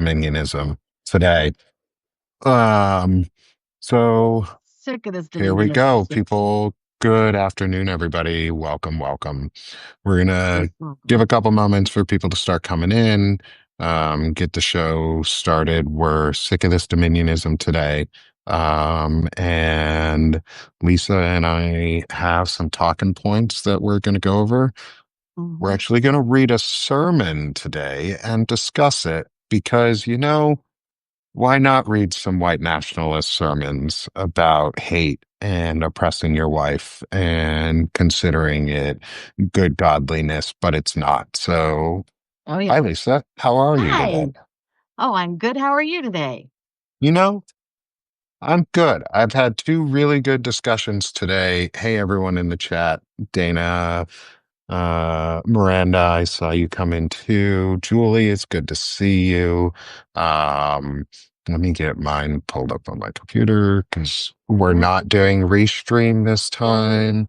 Dominionism today. Um, so Sick of this here we Dominionism go, shit. people. Good afternoon, everybody. Welcome, welcome. We're gonna give Mhm. a couple moments for people to start coming in, get the show started. We're sick of this Dominionism today. And Lisa and I have some talking points that we're going to go over. We're Mhm. actually going to read a sermon today and discuss it because, why not read some white nationalist sermons about hate and oppressing your wife and considering it good godliness, but it's not. So, Oh, yeah. hi, Lisa. How are you Hi. today? Oh, I'm good. How are you today? You know, I'm good. I've had two really good discussions today. Hey, everyone in the chat. Dana, Miranda, I saw you come in too. Julie, it's good to see you. Um, Let me get mine pulled up on my computer because we're Yeah. not doing Restream this time.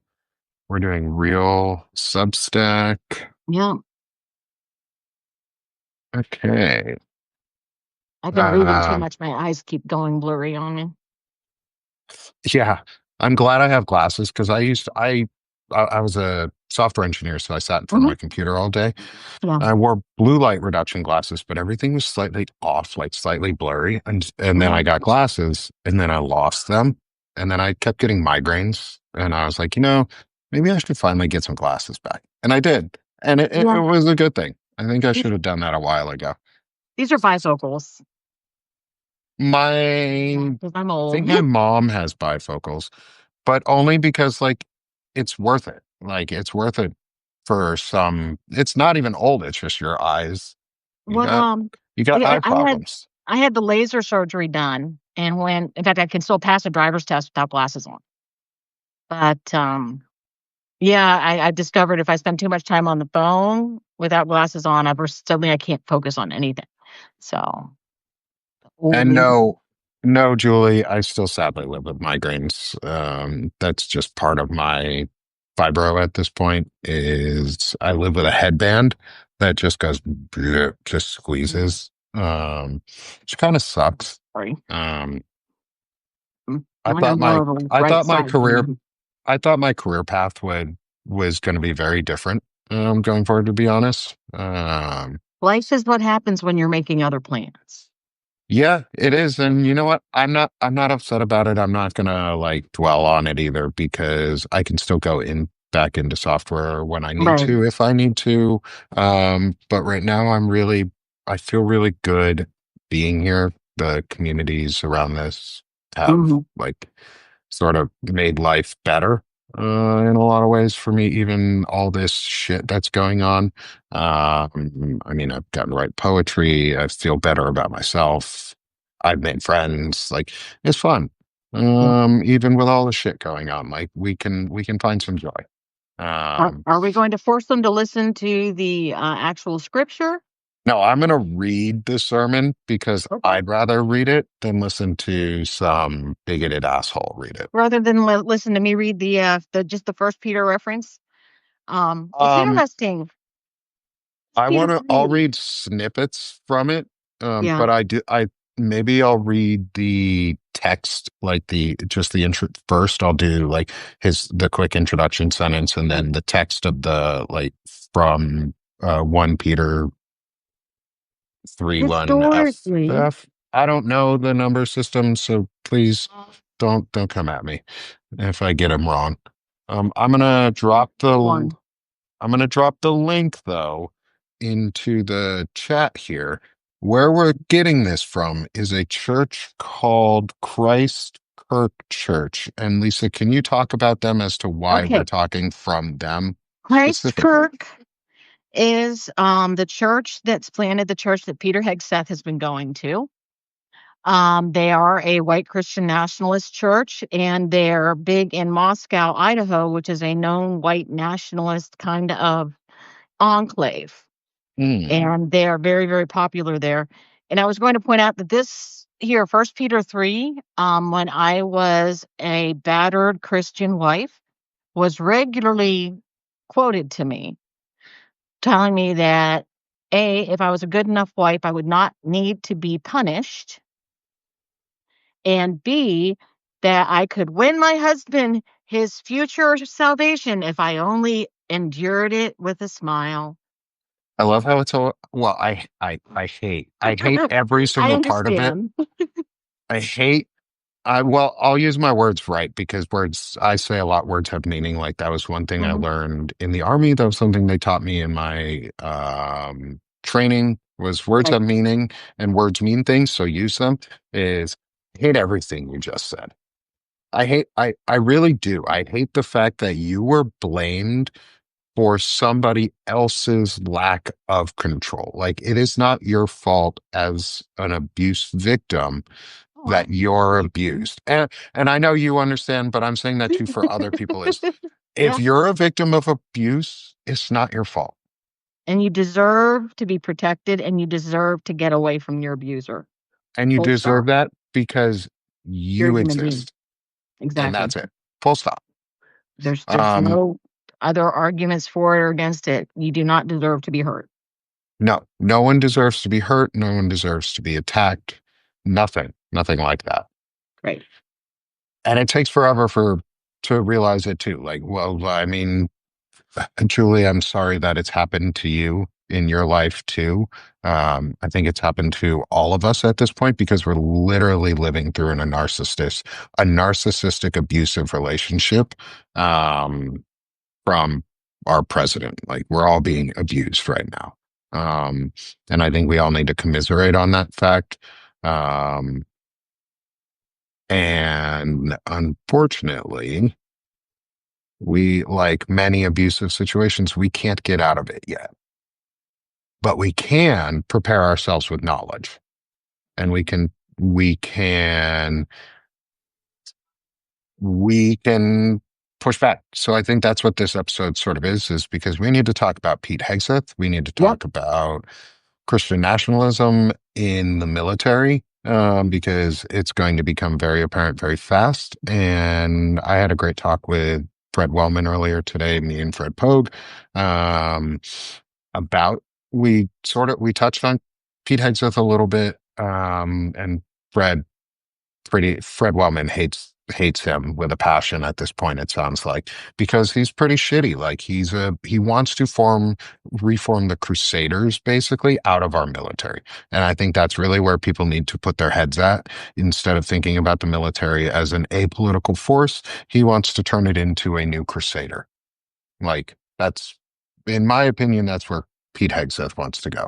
We're doing real Substack. Yeah. Okay. I've been reading too Um, much. My eyes keep going blurry on me. Yeah, I'm glad I have glasses because I was a software engineer, so I sat in front of Hmm. my computer all day. Yeah. I wore blue light reduction glasses, but everything was slightly off, like slightly blurry. And then I Hmm. got glasses, and then I lost them, and then I kept getting migraines, and I was like, maybe I should finally get some glasses back, and I did, and it Yeah. was a good thing. I think I These, should have done that a while ago. these are bifocals. My Because I'm I old. think my mom has bifocals, but only because like it's worth it. Like it's worth it for some. It's not even old. It's just your eyes. You Well, got you got I, eye I had problems. I had the laser surgery done, and in fact, I can still pass a driver's test without glasses on. But yeah, I discovered if I spend too much time on the phone without glasses on, suddenly I can't focus on anything. So old And me. no, Julie, I still sadly live with migraines. That's just part of my fibro at this point. Is I live with a headband that just goes bleh, just squeezes. Which kind of sucks. Sorry. Um, I Mine are thought more my of a I right thought my side career thing. I thought my career path was going to be very different going forward, to be honest. Life is what happens when you're making other plans. Yeah, it is. And you know what? I'm not upset about it. I'm not gonna like dwell on it either because I can still go in back into software when I need Right. to, if I need to. But right now I feel really good being here. The communities around this have Hmm. like sort of made life better in a lot of ways for me, even all this shit that's going on. I mean, I've gotten to write poetry. I feel better about myself. I've made friends. Like it's fun. Yeah. Even with all the shit going on, like we can find some joy. Um, Are we going to force them to listen to the actual scripture? no, I'm gonna read the sermon because Okay. I'd rather read it than listen to some bigoted asshole read it. Rather than listen to me read the just the First Peter reference. It's Um, interesting. It's I Peter want to. I'll 3. read snippets from it, Yeah. but I do. I maybe I'll read the text, like the just the intro first. I'll do like the quick introduction sentence, and then the text of the like from 1 Peter 3:1 Historically, FF. I don't know the number system, so please don't come at me if I get them wrong. I'm gonna drop the one. I'm going to drop the link though into the chat here. Where we're getting this from is a church called Christ Kirk Church. And Lisa, can you talk about them as to why we're Okay. talking from them Christ specifically? Kirk is the church that's planted, the church that Peter Hegseth has been going to. They are a white Christian nationalist church, and they're big in Moscow, Idaho, which is a known white nationalist kind of enclave. Mm. And they are very, very popular there. And I was going to point out that this here, First Peter 3, when I was a battered Christian wife, was regularly quoted to me, telling me that A, if I was a good enough wife, I would not need to be punished, and B, that I could win my husband his future salvation if I only endured it with a smile. I love how it's all, well, I hate every I single part of it. understand. I hate, well, I'll use my words right because words, I say a lot, words have meaning. Like that was one thing I Mhm. learned in the army. That was something they taught me in my training was words Right. have meaning and words mean things. So use them is I hate everything you just said. I really do. I hate the fact that you were blamed for somebody else's lack of control. Like it is not your fault as an abuse victim Oh, that you're abused. And I know you understand, but I'm saying that too for other people is if yeah. you're a victim of abuse, it's not your fault. And you deserve to be protected and you deserve to get away from your abuser. And you Full deserve stop. that because You're a you human being. exist. And Exactly. that's it. Full stop. There's Um, no other arguments for it or against it. You do not deserve to be hurt. no, no one deserves to be hurt. No one deserves to be attacked. Nothing, nothing like that. Right. And it takes forever for to realize it too. Like, well, I mean, Julie, I'm sorry that it's happened to you in your life too. I think it's happened to all of us at this point because we're literally living through a narcissistic abusive relationship from our president. Like we're all being abused right now. And I think we all need to commiserate on that fact. Um, and unfortunately, we, like many abusive situations, we can't get out of it yet, but we can prepare ourselves with knowledge and we can, we can push back. So I think that's what this episode sort of is because we need to talk about Pete Hegseth. We need to Yep. talk about Christian nationalism in the military because it's going to become very apparent very fast. And I had a great talk with Fred Wellman earlier today, me and Fred Pogue, um, about we touched on Pete Hegseth a little bit, and Fred Fred Wellman hates him with a passion at this point, it sounds like, because he's pretty shitty. Like he wants to reform the Crusaders basically out of our military. And I think that's really where people need to put their heads at. Instead of thinking about the military as an apolitical force, he wants to turn it into a new Crusader. Like that's in my opinion, that's where Pete Hegseth wants to go.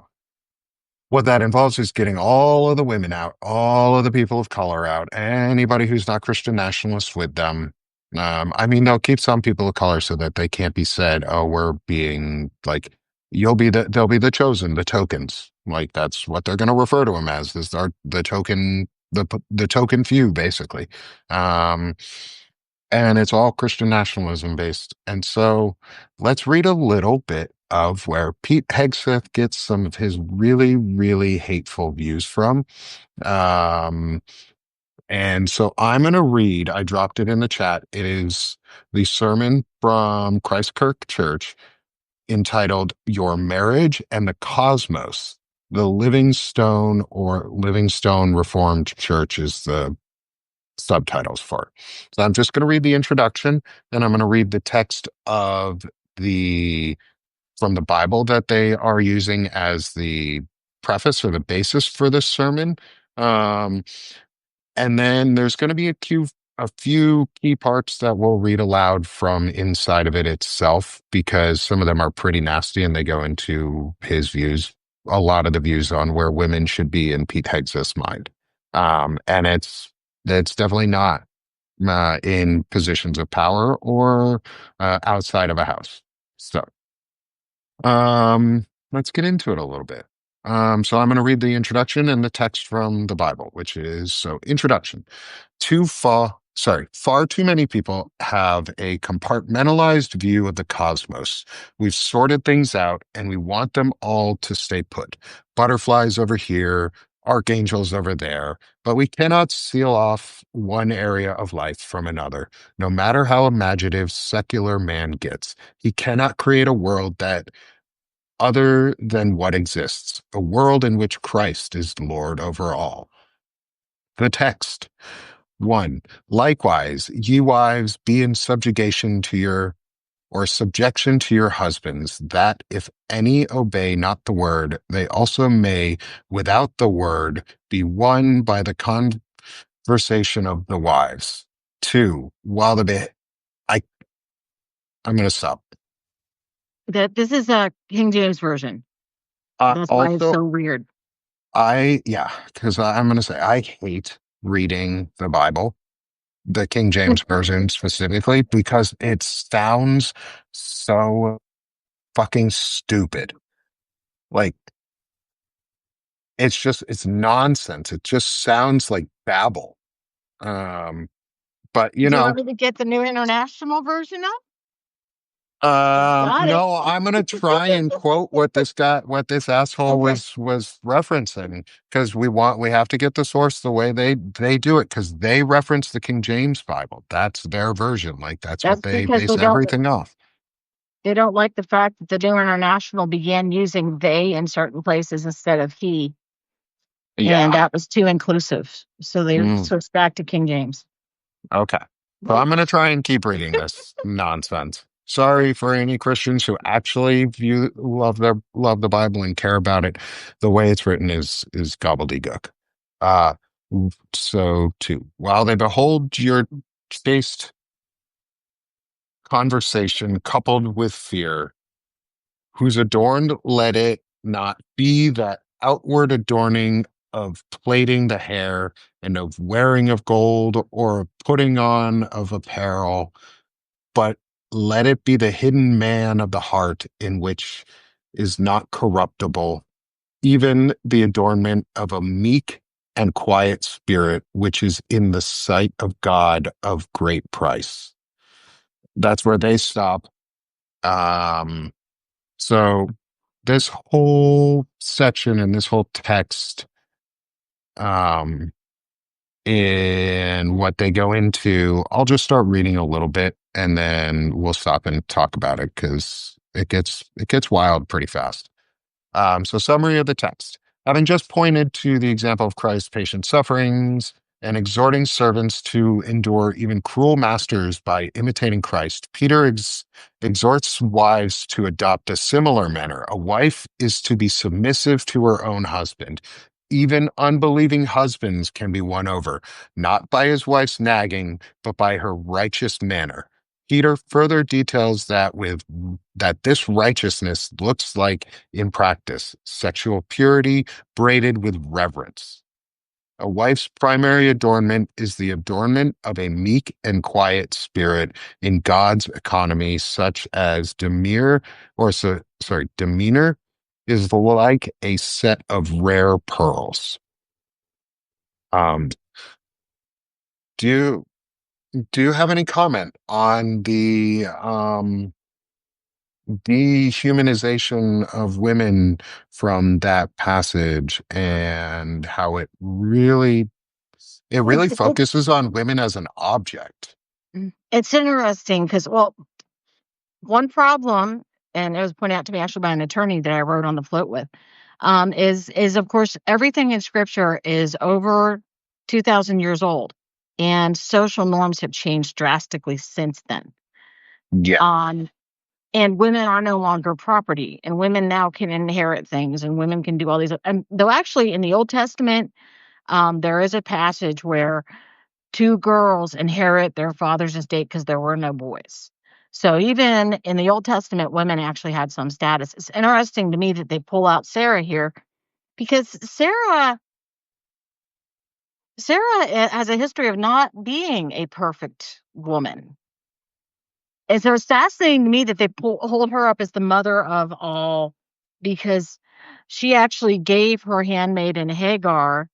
What that involves is getting all of the women out, all of the people of color out, anybody who's not Christian nationalists with them. I mean, they'll keep some people of color so that they can't be said, "Oh, we're being like they'll be the chosen, the tokens." Like that's what they're going to refer to them as. Is the token, the token few, basically. Um, and it's all Christian nationalism based. And so let's read a little bit of where Pete Hegseth gets some of his really, really hateful views from. Um, and so I'm going to read, I dropped it in the chat. It is the sermon from Christkirk Church entitled Your Marriage and the Cosmos. The Livingstone or Livingstone Reformed Church is the subtitles for it. So I'm just going to read the introduction, then I'm going to read the text of the from the Bible that they are using as the preface or the basis for this sermon. Um, and then there's going to be a few key parts that we'll read aloud from inside of it itself, because some of them are pretty nasty and they go into his views, a lot of the views on where women should be in Pete Hegseth's mind. And it's definitely not in positions of power or outside of a house. So let's get into it a little bit. So I'm going to read the introduction and the text from the Bible, which is so introduction. Far too many people have a compartmentalized view of the cosmos. We've sorted things out and we want them all to stay put. Butterflies over here, archangels over there, but we cannot seal off one area of life from another, no matter how imaginative secular man gets. He cannot create a world that other than what exists, a world in which Christ is Lord over all. The text. 1. Likewise, ye wives, be in subjugation to your or subjection to your husbands, that if any obey not the word, they also may, without the word, be won by the conversation of the wives. 2. While I, I'm going to stop. That this is a King James version. That's why it's Also, so weird. yeah, because I'm going to say I hate reading the Bible, the King James version specifically, because it sounds so fucking stupid. Like, it's nonsense. It just sounds like babble. Um, but Do you want me to get the New International version up? Got it. no, I'm gonna try and quote what this asshole Okay. was referencing, because we have to get the source the way they do it, because they reference the King James Bible. That's their version. Like that's what That's they because base everything off. they don't like the fact that the New International began using they in certain places instead of he, and Yeah. that was too inclusive. So they Mm, switched back to King James. okay. So I'm gonna try and keep reading this nonsense. Sorry for any Christians who actually love the Bible and care about it. The way it's written is gobbledygook. Uh so 2. While they behold your chaste conversation coupled with fear, whose adorned let it not be that outward adorning of plaiting the hair and of wearing of gold or of putting on of apparel, but let it be the hidden man of the heart, in which is not corruptible, even the adornment of a meek and quiet spirit, which is in the sight of God of great price. That's where they stop. Um, so this whole section and this whole text, um, in what they go into, I'll just start reading a little bit and then we'll stop and talk about it because it gets wild pretty fast. So, summary of the text. Having just pointed to the example of Christ's patient sufferings and exhorting servants to endure even cruel masters by imitating Christ, Peter exhorts wives to adopt a similar manner. A wife is to be submissive to her own husband. Even unbelieving husbands can be won over, not by his wife's nagging, but by her righteous manner. Peter further details that this righteousness looks like in practice sexual purity braided with reverence. A wife's primary adornment is the adornment of a meek and quiet spirit in God's economy, such as demeanor is like a set of rare pearls. Um, do you do you have any comment on the dehumanization of women from that passage and how it really focuses on women as an object? It's interesting because, well, one problem, and it was pointed out to me actually by an attorney that I wrote on the float with, is of course everything in Scripture is over 2,000 years old, and social norms have changed drastically since then. Yeah. Um, and women are no longer property, and women now can inherit things, and women can do all these. And though actually in the Old Testament, there is a passage where two girls inherit their father's estate because there were no boys. So even in the Old Testament, women actually had some status. It's interesting to me that they pull out Sarah here because Sarah has a history of not being a perfect woman. And so it's fascinating to me that they hold her up as the mother of all because she actually gave her handmaiden Hagar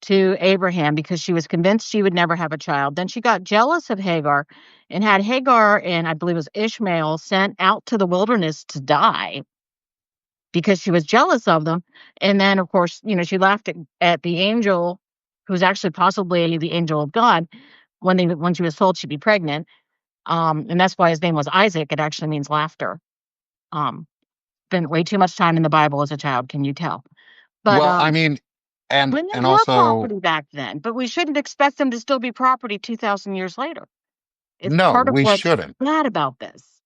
to Abraham because she was convinced she would never have a child. Then she got jealous of Hagar and had Hagar and I believe it was Ishmael sent out to the wilderness to die because she was jealous of them. And then, of course, she laughed at the angel, who's actually possibly the angel of God, when she was told she'd be pregnant. And that's why his name was Isaac. It actually means laughter. Um, spent way too much time in the Bible as a child, can you tell? But, Well, I mean, and women were also property back then, but we shouldn't expect them to still be property 2,000 years later. It's no, part of we what's shouldn't. bad about this.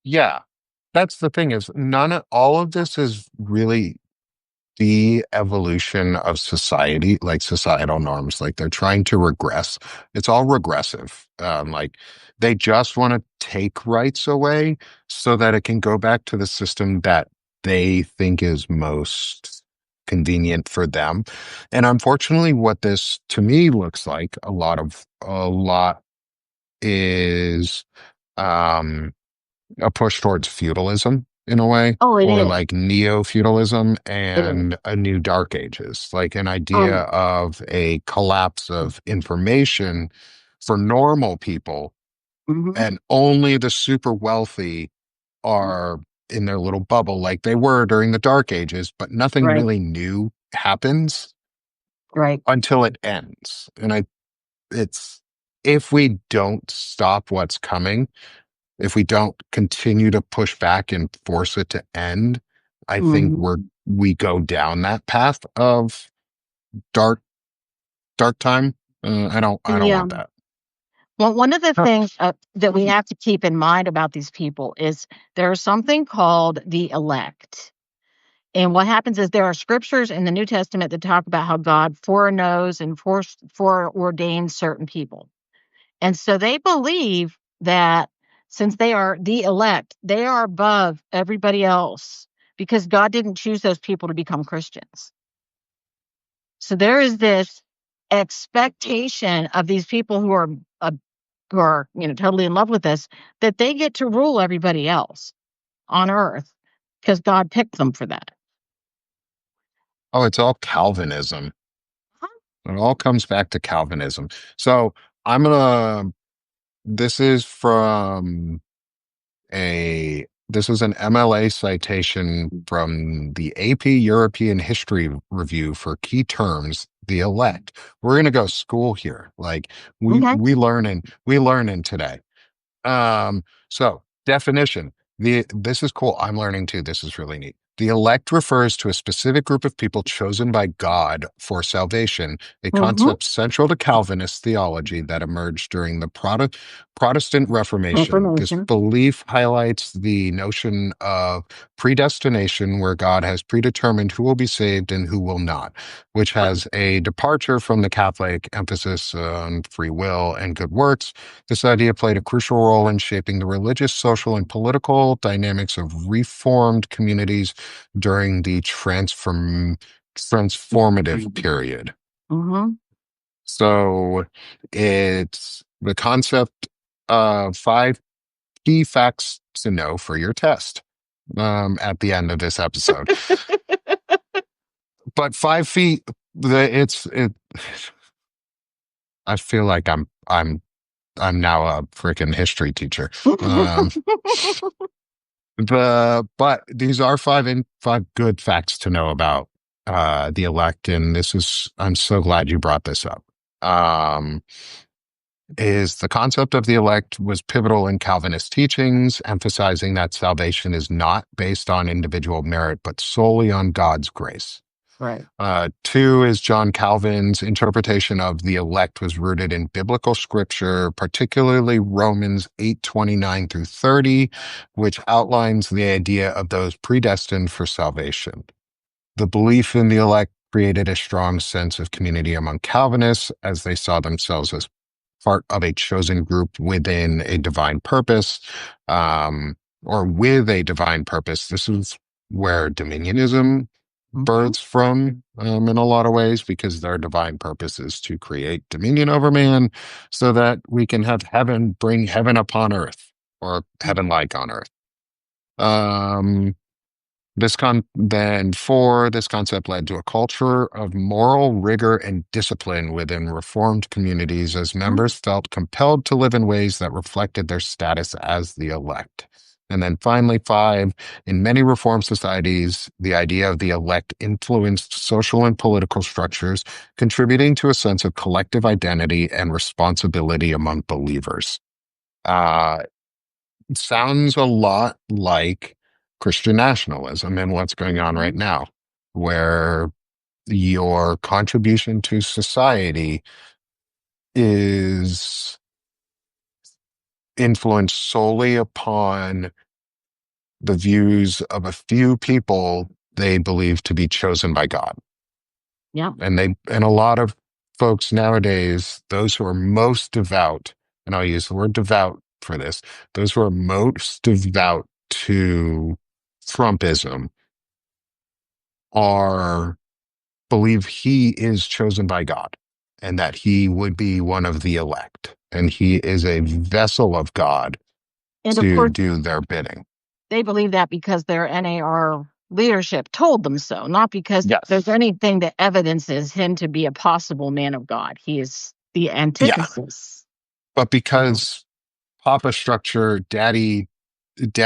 Yeah. That's the thing is none of all of this is really the evolution of society, like societal norms. Like they're trying to regress. It's all regressive. Like they just want to take rights away so that it can go back to the system that they think is most convenient for them. And unfortunately, what this to me looks like a lot is um a push towards feudalism in a way, Oh, it or is. like neo-feudalism It is. and a new dark ages, like an idea Um, of a collapse of information for normal people, mhm, and only the super wealthy are in their little bubble like they were during the dark ages, but nothing right, really new happens right. until it ends. And it's if we don't stop what's coming, if we don't continue to push back and force it to end, I think Mhm. we go down that path of dark dark time. I don't Yeah. want that. Well, one of the Uh, things that we have to keep in mind about these people is there's something called the elect. And what happens is there are scriptures in the New Testament that talk about how God foreknows and foreordains certain people. And so they believe that since they are the elect, they are above everybody else because God didn't choose those people to become Christians. So there is this expectation of these people uh, who are, totally in love with this, that they get to rule everybody else on earth because God picked them for that. oh, it's all Calvinism. Huh? It all comes back to Calvinism. So I'm gonna. This is from this was an MLA citation from the AP European History Review for key terms, the elect. We're gonna go school here. Like Okay. we learning today. So definition. This is cool. I'm learning too. This is really neat. The elect refers to a specific group of people chosen by God for salvation, a Mm-hmm. concept central to Calvinist theology that emerged during the Protestant Reformation. This Information. belief highlights the notion of predestination, where God has predetermined who will be saved and who will not, which has a departure from the Catholic emphasis on free will and good works. This idea played a crucial role in shaping the religious, social, and political dynamics of reformed communities during the transformative period. Mm-hmm. So it's the concept of five key facts to know for your test at the end of this episode. But 5 feet, I feel like I'm now a freaking history teacher. Um, but these are five good facts to know about the elect, and this is I'm so glad you brought this up. Um, is the concept of the elect was pivotal in Calvinist teachings, emphasizing that salvation is not based on individual merit, but solely on God's grace. Right. Two is John Calvin's interpretation of the elect was rooted in biblical scripture, particularly Romans 8:29 through 30, which outlines the idea of those predestined for salvation. The belief in the elect created a strong sense of community among Calvinists as they saw themselves as part of a chosen group within a divine purpose, or with a divine purpose. This is where Dominionism Mm-hmm. births from in a lot of ways, because their divine purpose is to create dominion over man so that we can have heaven, bring heaven upon earth, or heaven like on earth. Um, this concept led to a culture of moral rigor and discipline within reformed communities as members felt compelled to live in ways that reflected their status as the elect. And then finally, five, in many reformed societies, the idea of the elect influenced social and political structures, contributing to a sense of collective identity and responsibility among believers. Uh, it sounds a lot like Christian nationalism and what's going on right Mhm. now, where your contribution to society is influenced solely upon the views of a few people they believe to be chosen by God. Yeah. And a lot of folks nowadays, those who are most devout, and I'll use the word devout for this, those who are most devout to Trumpism are believe he is chosen by God and that he would be one of the elect and he is a vessel of God And of to course, do their bidding. they believe that because their NAR leadership told them so, not because there's Yes. anything that evidences him to be a possible man of God. He is the Yeah. antithesis. But So, because Papa structure, daddy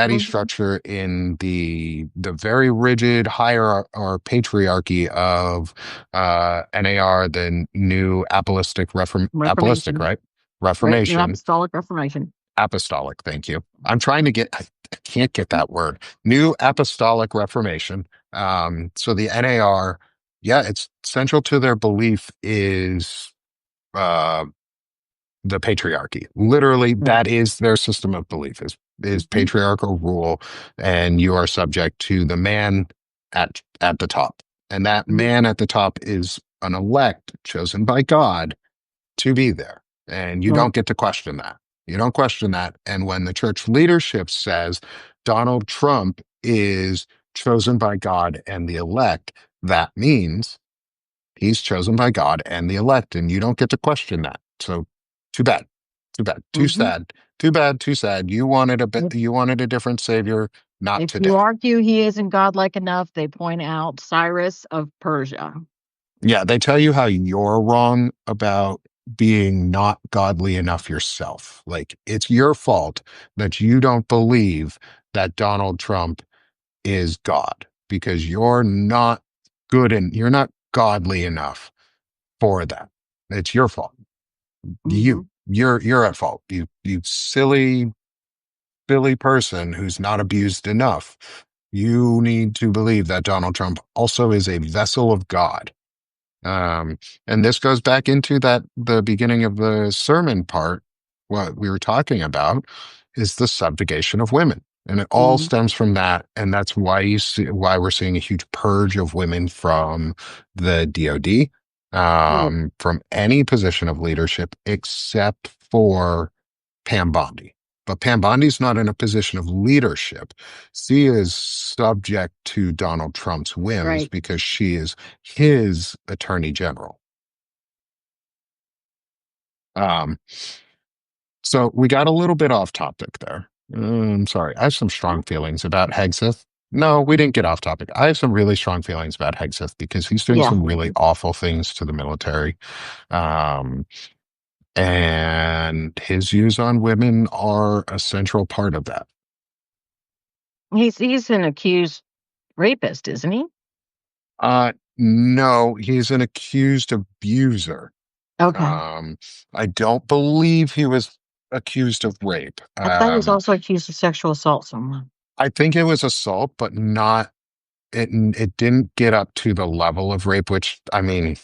mhm, structure in the very rigid hierarchy or patriarchy of NAR, the new apostolic, Reformation, right? right? New Reformation, Apostolic Reformation. apostolic, thank you. I'm trying to get I can't get that word. New apostolic reformation. So the NAR, yeah, it's central to their belief is uh the patriarchy. Literally, Right. that is their system of belief is Mhm, patriarchal rule, and you are subject to the man at the top. And that mhm, man at the top is an elect chosen by God to be there. And you right. don't get to question that. You don't question that. And when the church leadership says Donald Trump is chosen by God and the elect, that means he's chosen by God and the elect, and you don't get to question that. So too bad. Too bad. Too Mhm. sad. Too bad. Too sad. You wanted a bit If you wanted a different savior, not if you today. argue he isn't godlike enough, they point out Cyrus of Persia. Yeah, they tell you how you're wrong about being not godly enough yourself. Like it's your fault that you don't believe that Donald Trump is God because you're not good and you're not godly enough for that. It's your fault. Mhm. You're at fault. You silly person who's not abused enough. You need to believe that Donald Trump also is a vessel of God. Um, and this goes back into that the beginning of the sermon part. What we were talking about is the subjugation of women. And it all Mhm. stems from that. And that's why you see why we're seeing a huge purge of women from the DOD, Right. from any position of leadership except for Pam Bondi. But Pam Bondi's not in a position of leadership. She is subject to Donald Trump's whims Right. because she is his attorney general. Um, so we got a little bit off topic there. I'm sorry. I have some strong feelings about Hegseth. No, we didn't get off topic. I have some really strong feelings about Hegseth because he's doing Yeah. some really awful things to the military. Um, and his views on women are a central part of that. He's an accused rapist, isn't he? No, he's an accused abuser. Okay. Um, I don't believe he was accused of rape. I thought he was also accused of sexual assault someone. I think it was assault, but not it didn't get up to the level of rape, which I mean,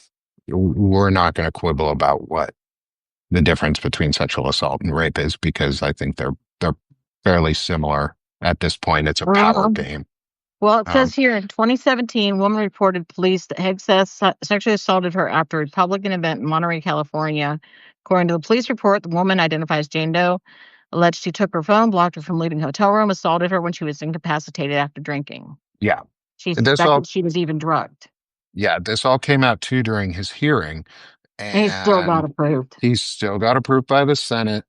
we're not going to quibble about what the difference between sexual assault and rape is because I think they're fairly similar at this point. It's a power Uh-huh. game. Well, it Um, says here in 2017, woman reported police that Hegseth sexually assaulted her after a Republican event in Monterey, California. According to the police report, the woman, identified as Jane Doe, alleged he took her phone, blocked her from leaving the hotel room, assaulted her when she was incapacitated after drinking. yeah, She this all suspected she was even drugged, this all came out too during his hearing, and he still got and approved. he's still got approved by the Senate.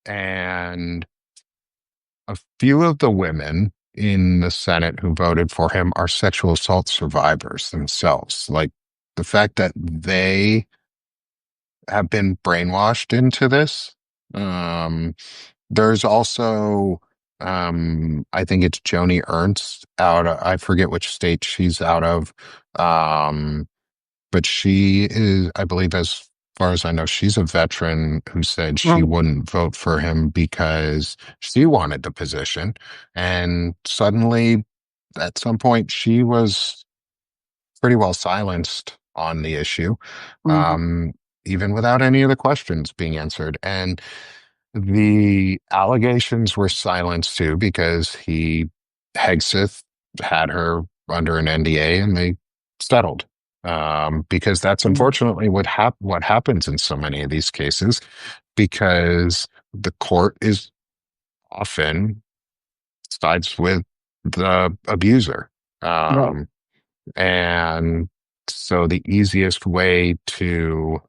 And a few of the women in the Senate who voted for him are sexual assault survivors themselves. Like the fact that they have been brainwashed into this. Um, there's also, I think it's Joni Ernst I forget which state she's out of. Um, but she is, I believe, as far as I know, she's a veteran who said she Right. wouldn't vote for him because she wanted the position. And suddenly at some point she was pretty well silenced on the issue, Mhm. um, even without any of the questions being answered. And the allegations were silenced too because Hegseth had her under an NDA and they settled. Because that's Mhm. unfortunately what happens in so many of these cases, because the court is often sides with the abuser. Right. Um, and so the easiest way to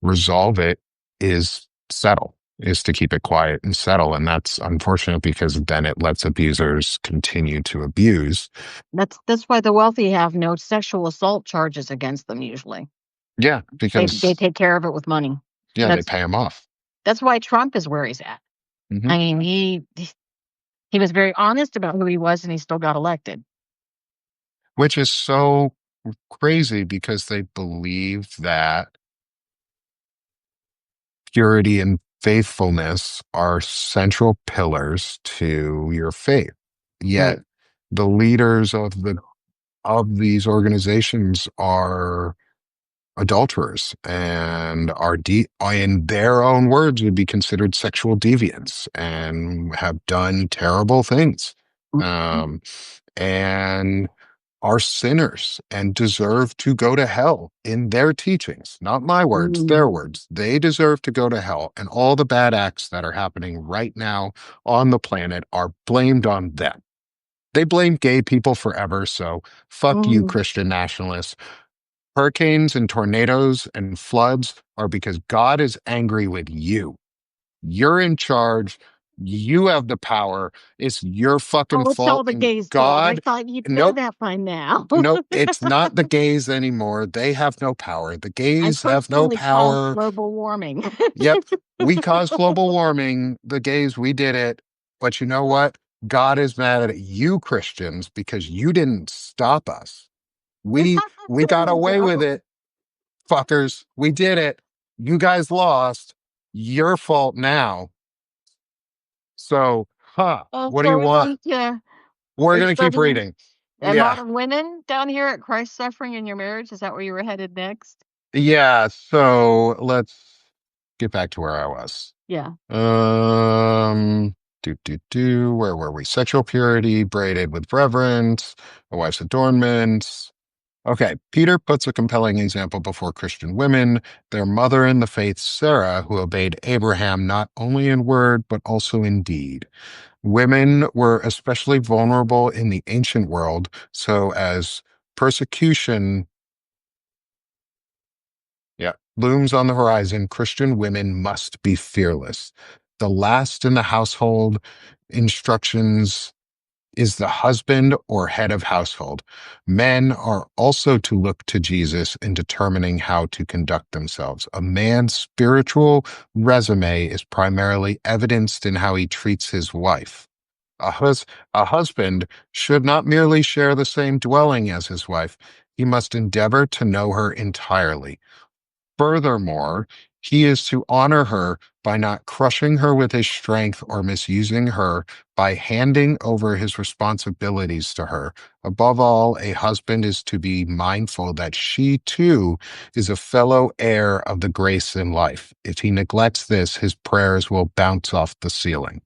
resolve it is to keep it quiet and settle. And that's unfortunate because then it lets abusers continue to abuse. That's why the wealthy have no sexual assault charges against them usually. Yeah, They because, take care of it with money. yeah, they That's pay them off. that's why Trump is where he's at. Hmm. I mean, he was very honest about who he was, and he still got elected. Which is so crazy because they believe that purity and faithfulness are central pillars to your faith. Yet Right. the leaders of these organizations are adulterers and in their own words would be considered sexual deviants and have done terrible things, Mhm. um, and are sinners and deserve to go to hell in their teachings, not my words, their Mhm. words. They deserve to go to hell, and all the bad acts that are happening right now on the planet are blamed on them. They blame gay people forever, so fuck you, Mhm. Christian nationalists. Hurricanes and tornadoes and floods are because God is angry with you. You're in charge. You have the power. It's your fucking Oh, it's all fault. the And gays' fault. I God, thought you'd know nope, that by now. nope, it's not the gays anymore. They have no power. The I gays have no personally caused power. global warming. Yep, we caused global warming. The gays, we did it. But you know what? God is mad at you, Christians, because you didn't stop us. We There got you away with go. it, fuckers. We did it. You guys lost. Your fault now. So, what do So you we're want? going to We're we're going to keep studying reading. Yeah. modern women down here at Christ Suffering in Your Marriage. Is that where you were headed next? Yeah. So let's get back to where I was. Yeah. Um, where were we? Sexual purity, braided with reverence, a wife's adornments. Okay, Peter puts a compelling example before Christian women, their mother in the faith, Sarah, who obeyed Abraham not only in word, but also in deed. Women were especially vulnerable in the ancient world, so as persecution, yeah, looms on the horizon, Christian women must be fearless. The last in the household instructions is the husband or head of household. Men are also to look to Jesus in determining how to conduct themselves. A man's spiritual resume is primarily evidenced in how he treats his wife. A, hus- a husband should not merely share the same dwelling as his wife, he must endeavor to know her entirely. Furthermore, he is to honor her by not crushing her with his strength or misusing her by handing over his responsibilities to her. Above all, a husband is to be mindful that she too is a fellow heir of the grace in life. If he neglects this, his prayers will bounce off the ceiling.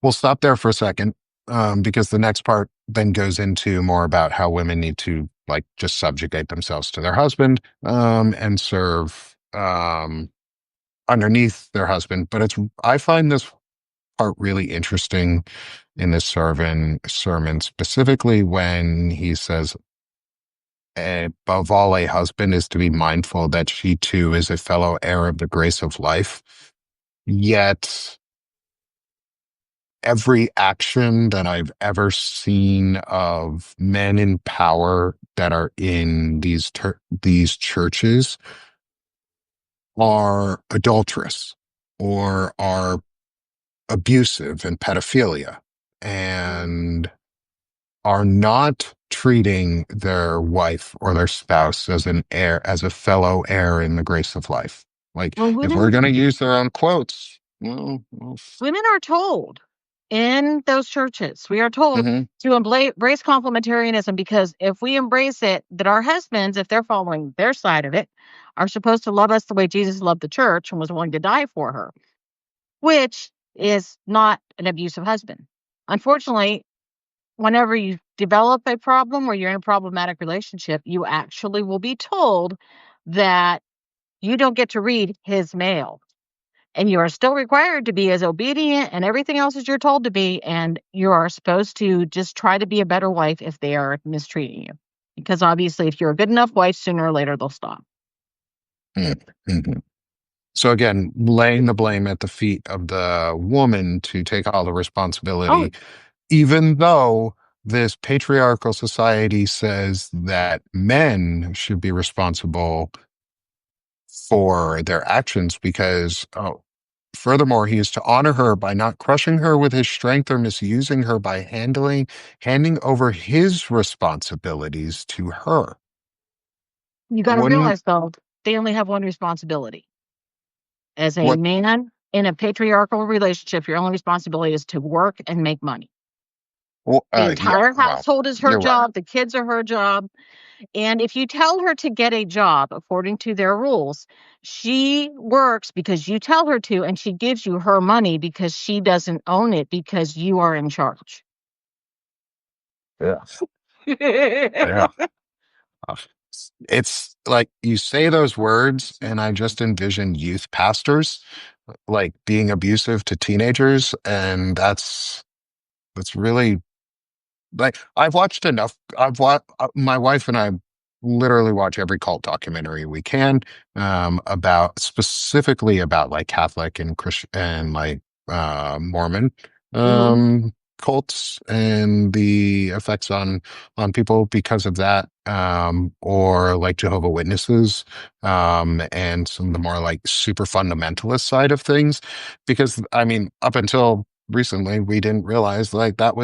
We'll stop there for a second, because the next part then goes into more about how women need to like just subjugate themselves to their husband, and serve, underneath their husband. But I find this part really interesting in this sermon, specifically when he says, above all, a husband is to be mindful that she too is a fellow heir of the grace of life. Yet every action that I've ever seen of men in power that are in these churches are adulterous or are abusive and pedophilia and are not treating their wife or their spouse as an heir, as a fellow heir in the grace of life. Like, Well, if we're going to use their own quotes, well, women are told. in those churches, we are told Hmm. to embrace complementarianism because if we embrace it, that our husbands, if they're following their side of it, are supposed to love us the way Jesus loved the church and was willing to die for her, which is not an abusive husband. Unfortunately, whenever you develop a problem or you're in a problematic relationship, you actually will be told that you don't get to read his mail. And you are still required to be as obedient and everything else as you're told to be. And you are supposed to just try to be a better wife if they are mistreating you. Because obviously, if you're a good enough wife, sooner or later they'll stop. Hmm. So again, laying the blame at the feet of the woman to take all the Oh, responsibility, even though this patriarchal society says that men should be responsible for their actions because, oh, furthermore, he is to honor her by not crushing her with his strength or misusing her by handing over his responsibilities to her. you got to Wouldn't, realize, though, they only have one responsibility. As a what, man in a patriarchal relationship, your only responsibility is to work and make money. The yeah, entire well, household is her you're right. job, the kids are her job. And if you tell her to get a job according to their rules, she works because you tell her to, and she gives you her money because she doesn't own it because you are in charge. Yeah. Yeah. Uh, It's like you say those words, and I just envision youth pastors like being abusive to teenagers, and that's really like I've watched enough. I've watched my wife and I literally watch every cult documentary we can about specifically about like Catholic and Christian and like Mormon Mhm. cults and the effects on people because of that, or like Jehovah Witnesses, and some of the more like super fundamentalist side of things. Because I mean, up until recently we didn't realize like that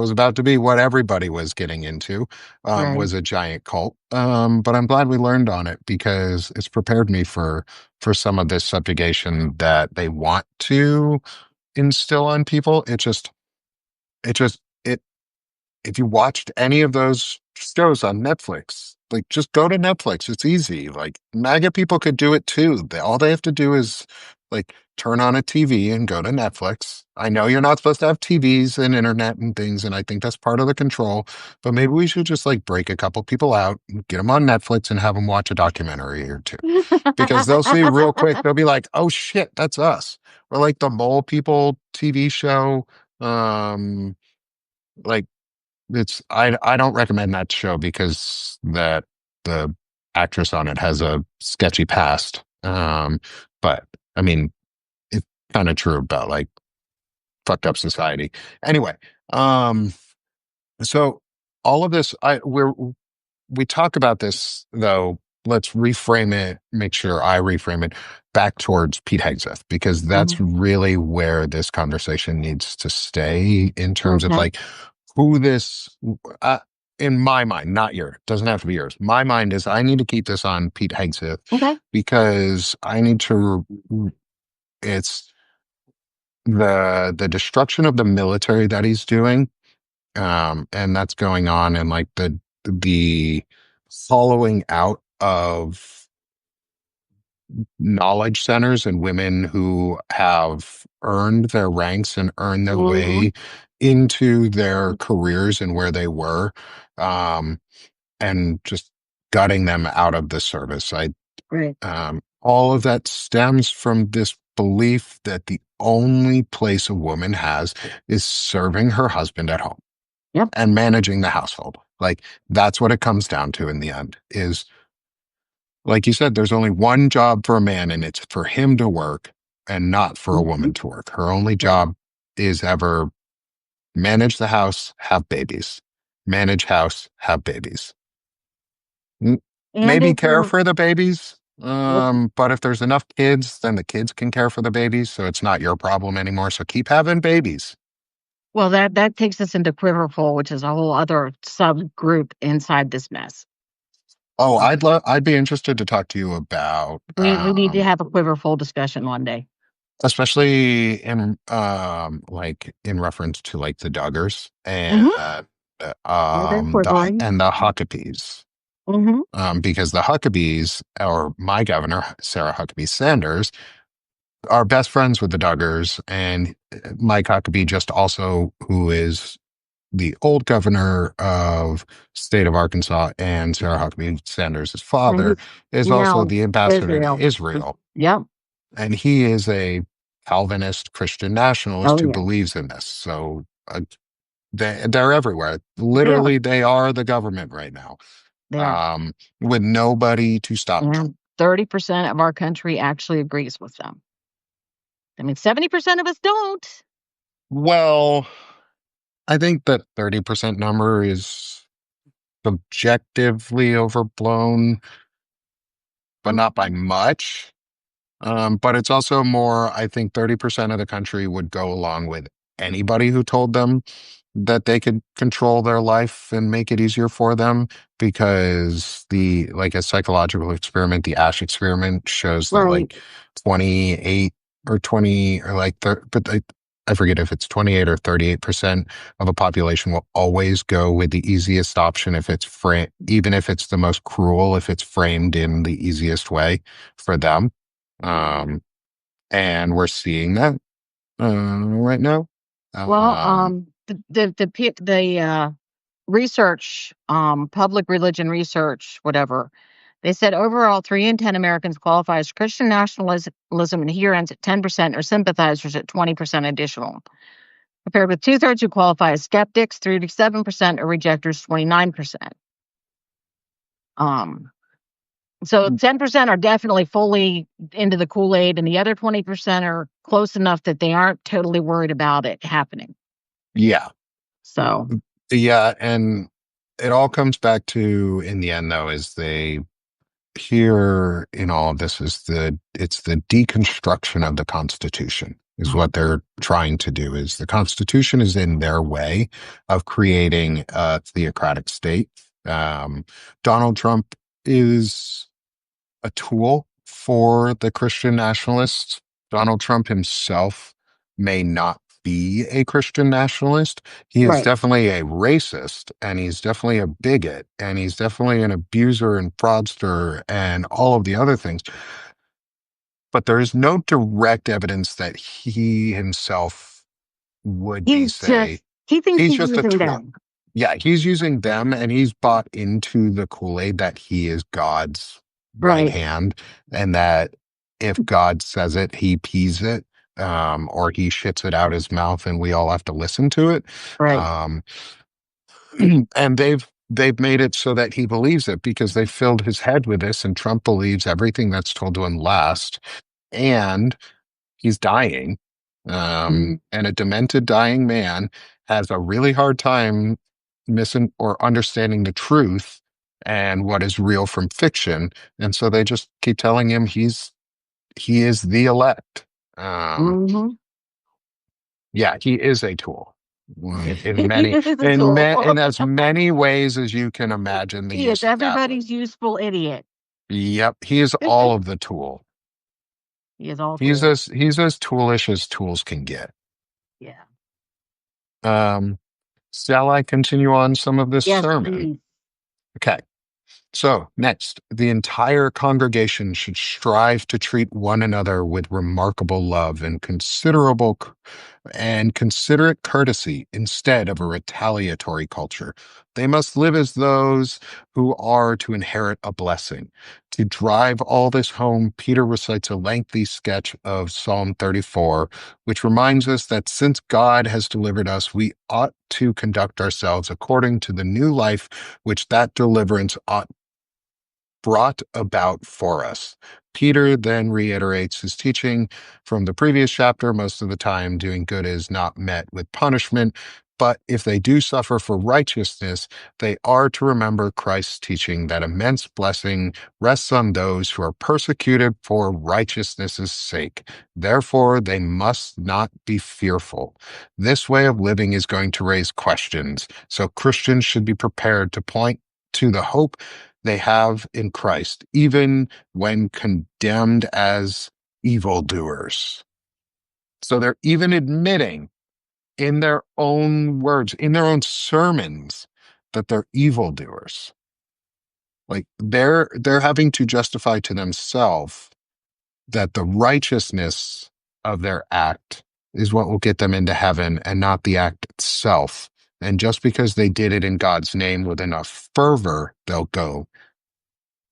was about to be what everybody was getting into, Right. was a giant cult, but I'm glad we learned on it because it's prepared me for some of this subjugation that they want to instill on people. It if you watched any of those shows on Netflix, like just go to Netflix. It's easy. Like MAGA people could do it too. All they have to do is like turn on a TV and go to Netflix. I know you're not supposed to have TVs and internet and things, and I think that's part of the control, but maybe we should just like break a couple people out, get them on Netflix and have them watch a documentary or two because they'll see real quick. They'll be like, oh shit, that's us. Or like the Mole People TV show. Like I don't recommend that show because the actress on it has a sketchy past. But I mean, it's kind of true about like fucked up society. Anyway, um, so all of this, we talk about this though. Let's reframe it. Make sure I reframe it back towards Pete Hegseth because that's Mhm. really where this conversation needs to stay in terms of Okay. like who this. Uh, in my mind, not yours, doesn't have to be yours. My mind is I need to keep this on Pete Hegseth Okay. because I need to. It's the destruction of the military that he's doing, and that's going on, and like the hollowing out of knowledge centers and women who have earned their ranks and earned their Mhm. way into their careers and where they were, um, and just gutting them out of the service. Right. All of that stems from this belief that the only place a woman has is serving her husband at home Yep. and managing the household. Like that's what it comes down to in the end is like you said, there's only one job for a man and it's for him to work and not for a Mhm. woman to work. Her only Right. job is ever manage the house, have babies, manage house, have babies. M- And Maybe if care you're, for the babies. yep. But if there's enough kids, then the kids can care for the babies. So it's not your problem anymore. So keep having babies. Well, that takes us into quiverful, which is a whole other subgroup inside this mess. Oh, Uh, I'd be interested to talk to you about we need to have a quiverful discussion one day. especially in like in reference to like the Duggars and Hmm. Northern Quivering. the Huckabees. Hmm. Because the Huckabees, or my governor, Sarah Huckabee Sanders, are best friends with the Duggars, and Mike Huckabee, just also who is the old governor of state of Arkansas, and Sarah Huckabee Sanders' And father, he's is also now the ambassador to Israel. Israel. Yep. And he is a Calvinist Christian nationalist Oh, who yeah. believes in this. So they're everywhere. They are. Literally, they are the government right now, They are. um, with nobody to stop them. And 30% of our country actually agrees with them. I mean, 70% of us don't. Well, I think that 30% number is subjectively overblown, but not by Mhm. much. But it's also more, I think 30% of the country would go along with anybody who told them that they could control their life and make it easier for them, because like a psychological experiment, the Ash experiment shows that Right. like 28 or 20 or like, I forget if it's 28 or 38% of a population will always go with the easiest option if it's even if it's the most cruel, if it's framed in the easiest way for them. Um, and we're seeing that right now. Well, Um, research, public religion research, whatever, they said overall 3 in 10 Americans qualify as Christian nationalism adherents at 10% or sympathizers at 20% additional, compared with two-thirds who qualify as skeptics, 37%, or rejectors, 29%. Um, so 10% are definitely fully into the Kool-Aid, and the other 20% are close enough that they aren't totally worried about it happening. yeah, So, yeah, and it all comes back to, in the end, though, is they here in all of this is it's the deconstruction of the Constitution is what they're trying to do. Is the Constitution is in their way of creating a theocratic state. Um, Donald Trump is a tool for the Christian nationalists. Donald Trump himself may not be a Christian nationalist. He is right. definitely a racist, and he's definitely a bigot, and he's definitely an abuser and fraudster and all of the other things. But there is no direct evidence that he himself would be, He's say, just, he thinks he's he's just a using tool. them. Yeah, he's using them, and he's bought into the Kool-Aid that he is God's right Right, hand, and that if God says it, he pees it, or he shits it out his mouth, and we all have to listen to it. right. Um, and they've made it so that he believes it because they filled his head with this, and Trump believes everything that's told to him last, and he's dying. Mhm. And a demented dying man has a really hard time missing or understanding the truth and what is real from fiction. And so they just keep telling him he is the elect. Um, Mhm. yeah, he is a tool. In He many is a tool. in as many ways as you can imagine the He is use of that word. everybody's useful idiot. Yep, he is all of the tool. He is all tools. He's as toolish as tools can get. Yeah. Um, shall I continue on some of this Yes, sermon? please. Okay. So, next, the entire congregation should strive to treat one another with remarkable love and considerate courtesy instead of a retaliatory culture. They must live as those who are to inherit a blessing. To drive all this home, Peter recites a lengthy sketch of Psalm 34, which reminds us that since God has delivered us, we ought to conduct ourselves according to the new life which that deliverance ought brought about for us. Peter then reiterates his teaching from the previous chapter. Most of the time, doing good is not met with punishment, but if they do suffer for righteousness, they are to remember Christ's teaching that immense blessing rests on those who are persecuted for righteousness' sake. Therefore, they must not be fearful. This way of living is going to raise questions, so Christians should be prepared to point to the hope they have in Christ, even when condemned as evildoers. So they're even admitting in their own words, in their own sermons, that they're evildoers. Like they're having to justify to themselves that the righteousness of their act is what will get them into heaven and not the act itself. And just because they did it in God's name with enough fervor, they'll go.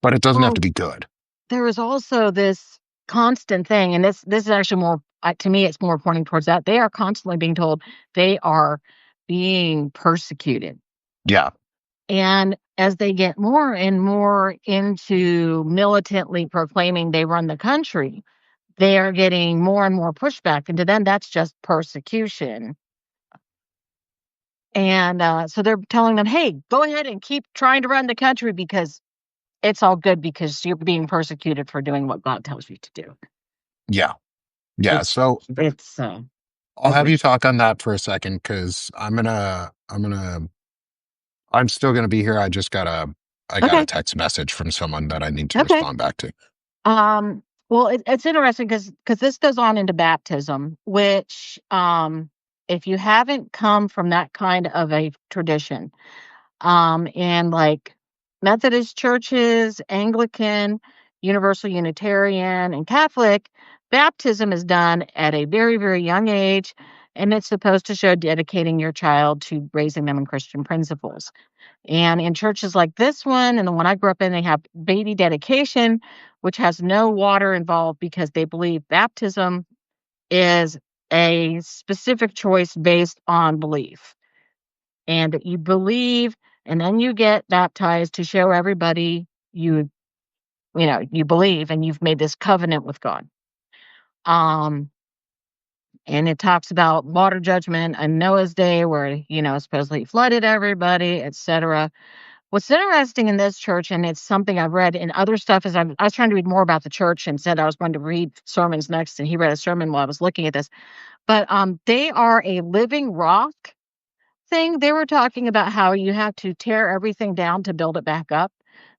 But it doesn't have to Well, be good. there is also this constant thing, and this is actually more to me, it's more pointing towards that. They are constantly being told they are being persecuted. Yeah. And as they get more and more into militantly proclaiming they run the country, they are getting more and more pushback. And to them, that's just persecution. And so they're telling them, hey, go ahead and keep trying to run the country because it's all good because you're being persecuted for doing what God tells you to do. Yeah. Yeah. It's So it's I'll have ugly. you talk on that for a second because I'm still gonna be here. I got a Okay. text message from someone that I need to Okay. respond back to. Well, it's interesting because this goes on into baptism, which if you haven't come from that kind of a tradition, in like Methodist churches, Anglican, Universal Unitarian, and Catholic, baptism is done at a very, very young age, and it's supposed to show dedicating your child to raising them in Christian principles. And in churches like this one and the one I grew up in, they have baby dedication, which has no water involved because they believe baptism is a specific choice based on belief. And that you believe, and then you get baptized to show everybody you believe and you've made this covenant with God. Um, and it talks about water judgment and Noah's day where, supposedly he flooded everybody, etc. What's interesting in this church, and it's something I've read in other stuff, is I was trying to read more about the church and said I was going to read sermons next, and he read a sermon while I was looking at this. But they are a living rock thing. They were talking about how you have to tear everything down to build it back up,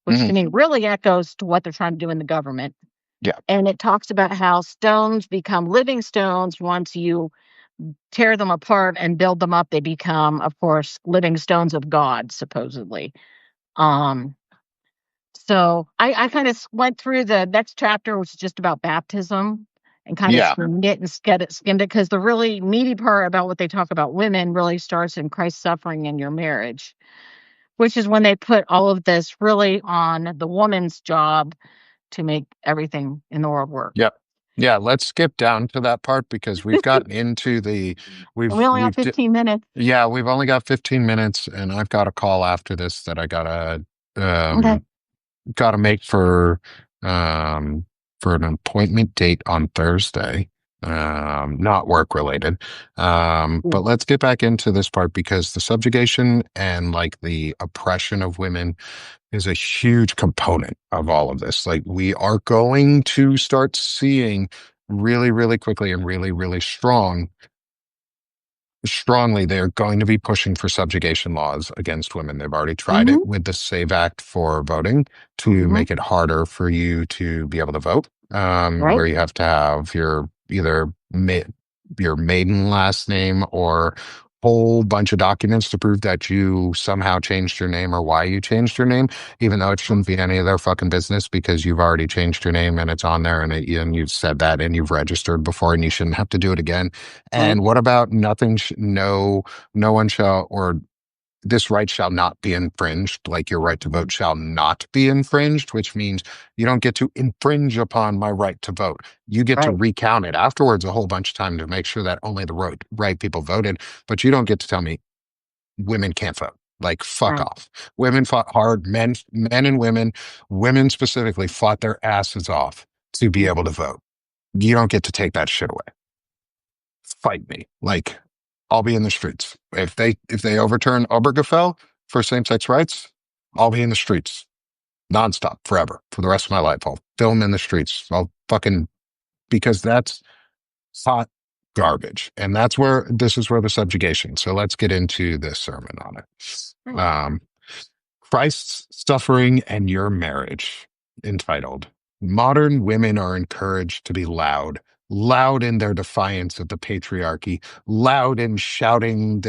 which Hmm. to me really echoes to what they're trying to do in the government. Yeah. And it talks about how stones become living stones once you tear them apart and build them up. They become, of course, living stones of God, supposedly. Um, So I kind of went through the next chapter, which is just about baptism, and kind of Yeah. skimmed it and skimmed it because the really meaty part about what they talk about women really starts in Christ's suffering in your marriage, which is when they put all of this really on the woman's job to make everything in the world work. Yep. Yeah. Let's skip down to that part because we've gotten into the We only have 15 minutes. yeah, we've only got 15 minutes and I've got a call after this that I Okay. um gotta make for an appointment date on Thursday. Not work related. But Cool. let's get back into this part because the subjugation and like the oppression of women is a huge component of all of this. Like we are going to start seeing really, really quickly and really, really strongly they're going to be pushing for subjugation laws against women. They've already tried Hmm. it with the Save Act for voting to Hmm. make it harder for you to be able to vote, Right. where you have to have your maiden last name or whole bunch of documents to prove that you somehow changed your name or why you changed your name, even though it shouldn't be any of their fucking business because you've already changed your name and it's on there and you've said that and you've registered before and you shouldn't have to do it again. Right. And what about no one shall, or this right shall not be infringed, like your right to Mhm. vote shall not be infringed, which means you don't get to infringe upon my right to vote. You get to Right. recount it afterwards a whole bunch of time to make sure that only the right people voted, but you don't get to tell me women can't vote. Like fuck Right. off. Women fought hard, men and women specifically fought their asses off to be able to Mhm. vote. You don't get to take that shit away. Fight me. Like I'll be in the streets. If they overturn Obergefell for same-sex rights, I'll be in the streets nonstop forever for the rest of my life. I'll film in the streets. I'll fucking because that's hot garbage. And this is where the subjugation. So let's get into this sermon on it. Right. Christ's Suffering and Your Marriage, entitled Modern Women Are Encouraged to Be Loud, loud in their defiance of the patriarchy, loud in shouting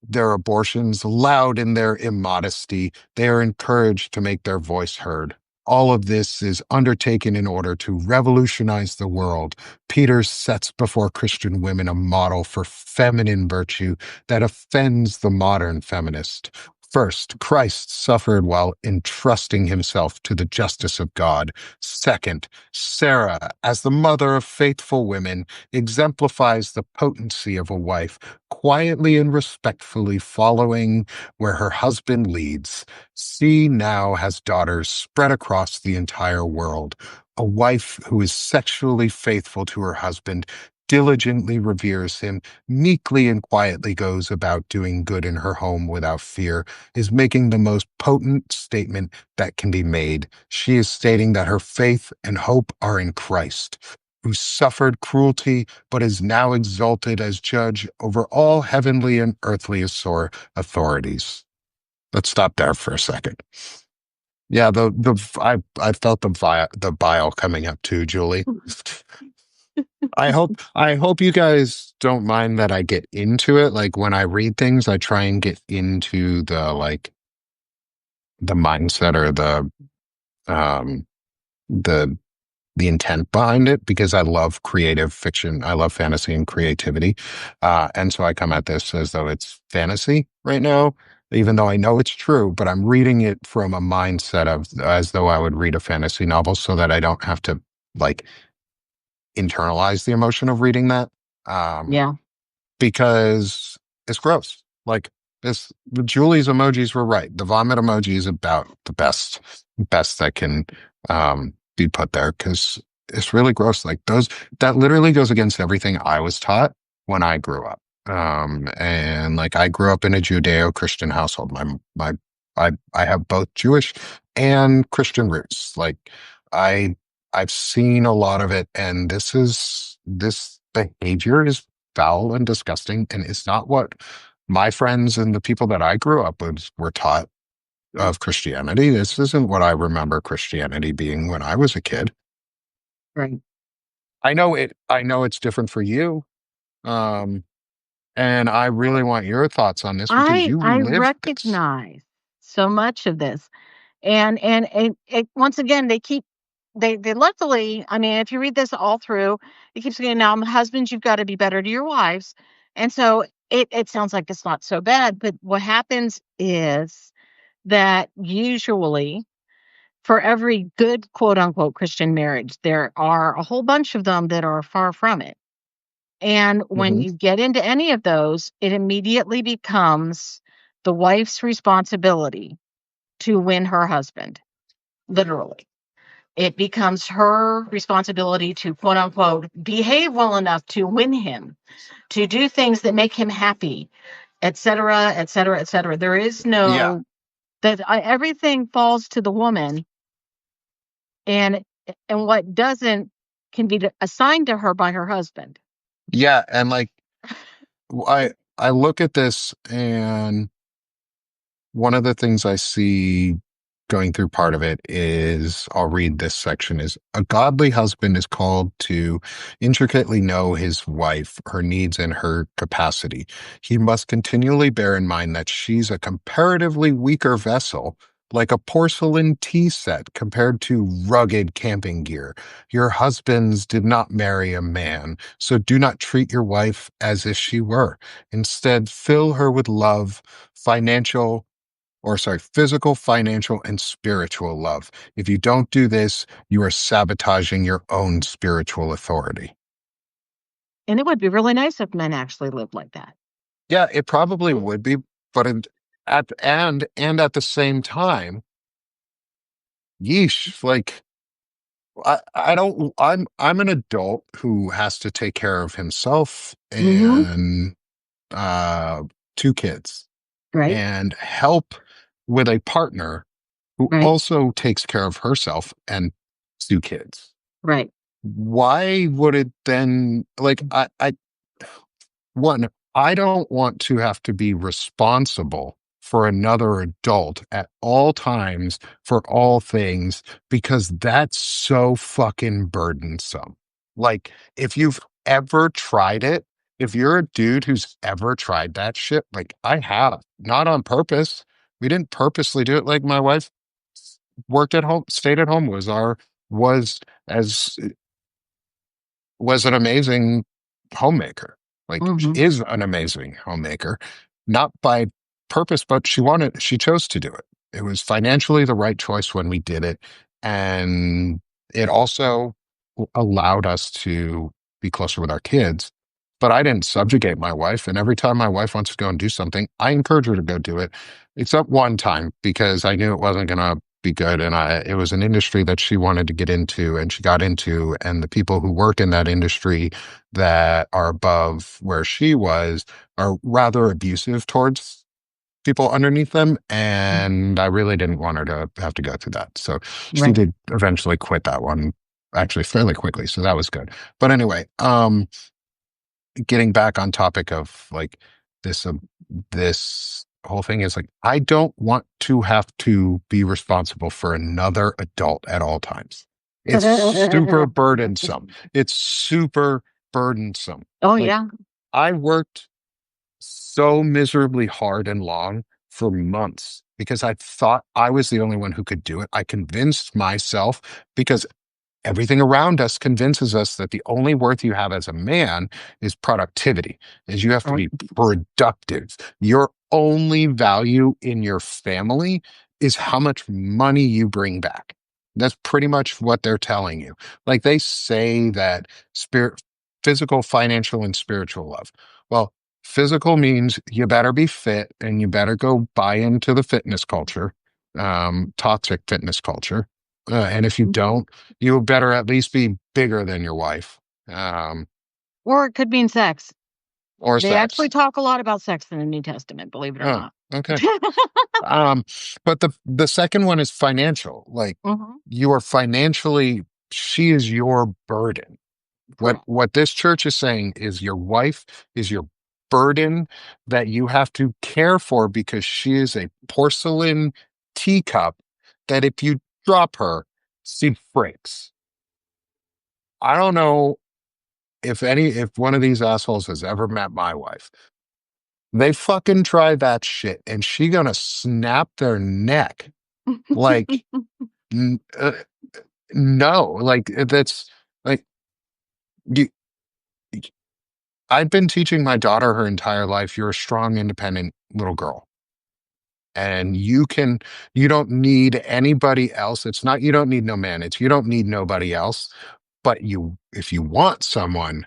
their abortions, loud in their immodesty. They are encouraged to make their voice heard. All of this is undertaken in order to revolutionize the world. Peter sets before Christian women a model for feminine virtue that offends the modern feminist. First, Christ suffered while entrusting himself to the justice of God. Second, Sarah, as the mother of faithful women, exemplifies the potency of a wife, quietly and respectfully following where her husband leads. She now has daughters spread across the entire world. A wife who is sexually faithful to her husband, diligently reveres him, meekly and quietly goes about doing good in her home without fear, is making the most potent statement that can be made. She is stating that her faith and hope are in Christ, who suffered cruelty but is now exalted as judge over all heavenly and earthly authorities. Let's stop there for a second. Yeah, I felt the bile coming up too, Julie. I hope you guys don't mind that I get into it. Like when I read things, I try and get into the mindset or um the the intent behind it because I love creative fiction. I love fantasy and creativity. And so I come at this as though it's fantasy right now, even though I know it's true, but I'm reading it from a mindset of as though I would read a fantasy novel so that I don't have to like internalize the emotion of reading that. Um, Yeah, because it's gross. Like this, Julie's emojis were right. The vomit emoji is about the best that can be put there because it's really gross. Like those, that literally goes against everything I was taught when I grew up. And like I grew up in a Judeo-Christian household. I have both Jewish and Christian roots. Like I, I've seen a lot of it, and this behavior is foul and disgusting, and it's not what my friends and the people that I grew up with were taught right, of Christianity. This isn't what I remember Christianity being when I was a kid. right. I know it's different for you. Um, and I really want your thoughts on this because you I lived this. recognize so much of this. And it once again, they luckily, I mean, if you read this all through, it keeps saying, "Now, husbands, you've got to be better to your wives." And so it sounds like it's not so bad, but what happens is that usually for every good quote unquote Christian marriage, there are a whole bunch of them that are far from it. And when Hmm. you get into any of those, it immediately becomes the wife's responsibility to win her husband, literally. It becomes her responsibility to quote unquote behave well enough to win him, to do things that make him happy, et cetera, et cetera, et cetera. There is Yeah. no everything falls to the woman, and what doesn't can be assigned to her by her husband. Yeah. And like, I look at this and one of the things I see going through part of it is I'll read this section is a godly husband is called to intricately know his wife, her needs, and her capacity. He must continually bear in mind that she's a comparatively weaker vessel, like a porcelain tea set compared to rugged camping gear. Your husbands did not marry a man, so do not treat your wife as if she were. Instead, fill her with love, financial physical, financial, and spiritual love. If you don't do this, you are sabotaging your own spiritual authority. And it would be really nice if men actually lived like that. Yeah, it probably would be, but and at the same time, yeesh, like I don't I'm an adult who has to take care of himself Mhm. and uh two kids Right, and help with a partner who right, also takes care of herself and two kids. right. Why would it then like one, I don't want to have to be responsible for another adult at all times for all things because that's so fucking burdensome. Like, if you've ever tried it, if you're a dude who's ever tried that shit, like I have, not on purpose. We didn't purposely do it. Like my wife worked at home, stayed at home, was as was an amazing homemaker. Like she Mhm. is an amazing homemaker, not by purpose, but she chose to do it. It was financially the right choice when we did it. And it also allowed us to be closer with our kids. But I didn't subjugate my wife. And every time my wife wants to go and do something, I encourage her to go do it. Except one time because I knew it wasn't going to be good. And it was an industry that she wanted to get into and she got into. And the people who work in that industry that are above where she was are rather abusive towards people underneath them. And I really didn't want her to have to go through that. So she Right. did eventually quit that one actually fairly quickly. So that was good. But anyway, getting back on topic of like this, this whole thing is like, I don't want to have to be responsible for another adult at all times. It's super burdensome. It's super burdensome. Oh, Like yeah. I worked so miserably hard and long for months because I thought I was the only one who could do it. I convinced myself because everything around us convinces us that the only worth you have as a man is productivity, is you have to Right. be productive. Your only value in your family is how much money you bring back. That's pretty much what they're telling you. Like they say that physical, financial, and spiritual love. Well, physical means you better be fit and you better go buy into the fitness culture, toxic fitness culture. And if you Mhm. don't, you better at least be bigger than your wife, um, Or it could mean sex. or They actually sex. talk a lot about sex in the New Testament, believe it or Oh, not. okay. Um, but the second one is financial. Like Mhm. you are financially, she is your burden. Correct. What this church is saying is your wife is your burden that you have to care for because she is a porcelain teacup that if you drop her, she breaks. I don't know if one of these assholes has ever met my wife, they fucking try that shit and she gonna snap their neck. Like, n- uh, no, like that's like you. I've been teaching my daughter her entire life. You're a strong, independent little girl. And you don't need anybody else. It's not, you don't need no man. It's, you don't need nobody else. But if you want someone,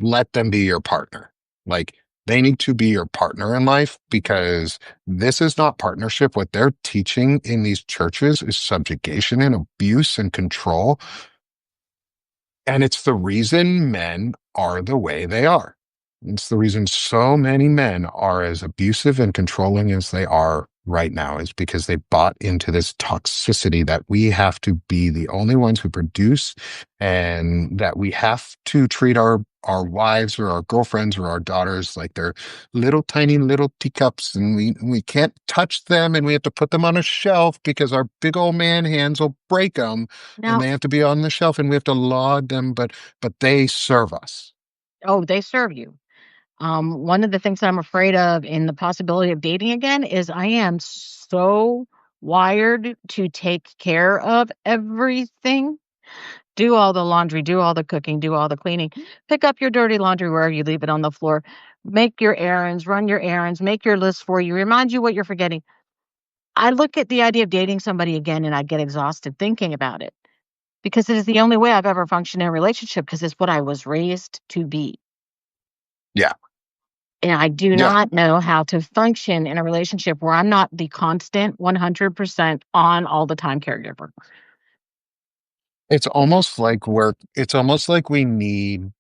let them be your partner. Like they need to be your partner in life because this is not partnership. What they're teaching in these churches is subjugation and abuse and control. And it's the reason men are the way they are. It's the reason so many men are as abusive and controlling as they are right now is because they bought into this toxicity that we have to be the only ones who produce and that we have to treat our wives or our girlfriends or our daughters like they're little tiny little teacups and we can't touch them and we have to put them on a shelf because our big old man hands will break them and Now, they have to be on the shelf and we have to laud them, but they serve us. oh, they serve you. One of the things I'm afraid of in the possibility of dating again is I am so wired to take care of everything. Do all the laundry, do all the cooking, do all the cleaning, pick up your dirty laundry wherever you leave it on the floor, make your errands, run your errands, make your list for you, remind you what you're forgetting. I look at the idea of dating somebody again and I get exhausted thinking about it because it is the only way I've ever functioned in a relationship because it's what I was raised to be. Yeah. And I do Yeah. not know how to function in a relationship where I'm not the constant 100% on all the time caregiver. It's almost like we need